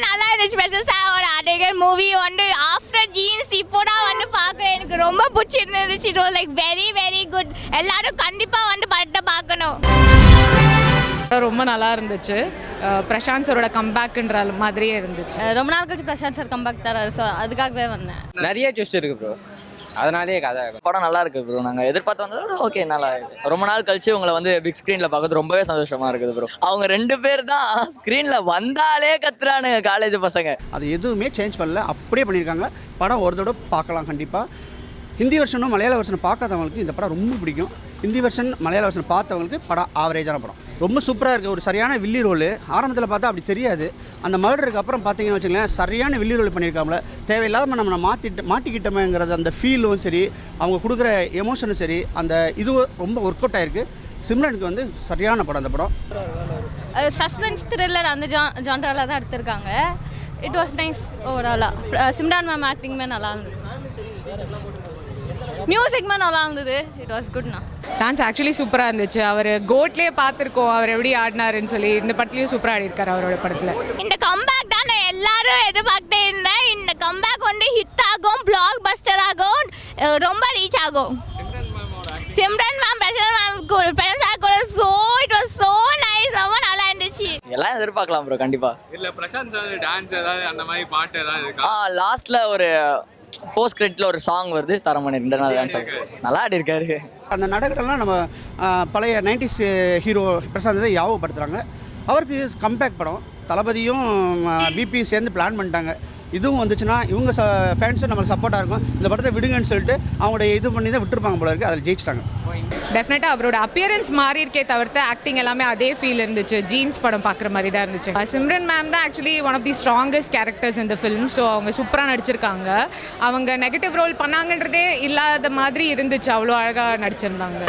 நல்லா இருந்துச்சு. ஸ்பெஷல் ஒரு அடேகர் மூவி வந்து ஆஃப்டர் ஜீன்ஸ் இப்போ தான் வந்து பார்க்குறேன். எனக்கு ரொம்ப பிடிச்சிருந்துச்சு. It was like very very good. எல்லாரும் கண்டிப்பாக வந்து படத்தை பார்க்கணும். ரொம்ப நல்லா இருந்துச்சு. பிரசாந்த் சரோட கம்பேக்ன்ற மாதிரியே இருந்துச்சு. ரொம்ப நாள் கழிச்சு பிரசாந்த் சார் கம்பேக் தராரு. ஸோ அதுக்காகவே வந்தேன். நிறைய ட்விஸ்ட் இருக்கு ப்ரோ, அதனாலேயே கதை படம் நல்லா இருக்கு ப்ரோ. நாங்கள் எதிர்பார்த்து வந்ததோட ஓகே நல்லா இருக்கு. ரொம்ப நாள் கழிச்சு உங்களை வந்து பிக் ஸ்க்ரீனில் பார்க்கறது ரொம்பவே சந்தோஷமா இருக்குது ப்ரோ. அவங்க 2 பேர் தான் ஸ்க்ரீனில் வந்தாலே கத்துறானுங்க காலேஜ் பசங்க. அது எதுவுமே சேஞ்ச் பண்ணல, அப்படியே பண்ணியிருக்காங்க. படம் ஒரு தடவை பார்க்கலாம் கண்டிப்பாக. ஹிந்தி வெர்ஷனும் மலையாள வெர்ஷனை பார்க்காதவங்களுக்கு இந்த படம் ரொம்ப பிடிக்கும். ஹிந்தி வெர்ஷன் மலையாள வெர்ஷன் பார்த்தவங்களுக்கு படம் ஆவரேஜான படம். ரொம்ப சூப்பராக இருக்குது. ஒரு சரியான வில்லி ரோல். ஆரம்பத்தில் பார்த்தா அப்படி தெரியாது. அந்த மர்டருக்கு அப்புறம் பார்த்தீங்கன்னு வச்சுங்களேன், சரியான வில்லி ரோல் பண்ணியிருக்காங்களே. தேவையில்லாமல் நம்ம மாட்டிக்கிட்டோமேங்கிறது அந்த ஃபீலும் சரி, அவங்க கொடுக்குற எமோஷனும் சரி, அந்த இதுவும் ரொம்ப ஒர்க் அவுட் ஆகிருக்கு. சிம்ரனுக்கு வந்து சரியான படம் அந்த படம். சஸ்பென்ஸ் த்ரில்லர் அந்த ஜான்ரால தான் எடுத்திருக்காங்க. இட் வாஸ் நைஸ் ஓவராலாக. சிம்ரான் மேம் ஆக்டிங்குமே நல்லா இருந்தது. மியூசிக்மே நல்லா இருந்தது. இட் வாஸ் குட்ண்ணா. டான்ஸ் ஆக்சுவலி சூப்பராக இருந்துச்சு. அவர் கோட்லேயே பார்த்துருக்கோம் அவர் எப்படி ஆடினாருன்னு சொல்லி. இந்த படத்துலையும் சூப்பராக ஆடிருக்காரு அவரோட படத்தில். இந்த கம்பேக் தான் நான் எல்லாரும் எதிர்பார்த்தே இருந்தேன். இந்த கம்பேக் வந்து ஹிட் ஆகும், பிளாக் பஸ்டர் ஆகும், ரொம்ப ரீச் ஆகும். சிம்ரன் மேம் பிரசாந்த் கூட இட் வாஸ் சோ நைஸ். ரொம்ப நல்லா இருந்துச்சு. எல்லாம் எதிர்பார்க்கலாம் ப்ரோ கண்டிப்பா. இல்ல பிரசாந்த் சார் டான்ஸ் ஏதாவது அந்த மாதிரி பாட்டு ஏதாவது இருக்கா? லாஸ்ட்ல ஒரு போஸ்ட் கிரெடிட்ல ஒரு சாங் வருது, தரமணி 2 நாள் டான்ஸ் நல்லா ஆடி இருக்காரு. அந்த நாடகத்தெல்லாம் நம்ம பழைய 90s ஹீரோ பிரசாந்தை யாவப்படுத்துகிறாங்க. அவருக்கு கம்பேக் படம். தளபதியும் பிபியும் சேர்ந்து பிளான் பண்ணிட்டாங்க. இதுவும் வந்துச்சுன்னா இவங்க ஃபேன்ஸும் நம்மளுக்கு சப்போர்ட்டாக இருக்கும். இந்த படத்தை விடுங்கன்னு சொல்லிட்டு அவங்களுடைய இது பண்ணி தான் விட்டுருப்பாங்க போல இருக்குது. அதில் ஜெயிச்சிட்டாங்க. டெஃபினட்டாக அவரோட அப்பியரன்ஸ் மாறி இருக்கே தவிர்த்து ஆக்டிங் எல்லாமே அதே ஃபீல் இருந்துச்சு. ஜீன்ஸ் படம் பார்க்குற மாதிரி தான் இருந்துச்சு. சிம்ரன் மேம் தான் actually one of the strongest characters இந்த ஃபிலிம். ஸோ அவங்க சூப்பராக நடிச்சிருக்காங்க. அவங்க நெகட்டிவ் ரோல் பண்ணாங்கன்றதே இல்லாத மாதிரி இருந்துச்சு. அவ்வளோ அழகாக நடிச்சிருந்தாங்க.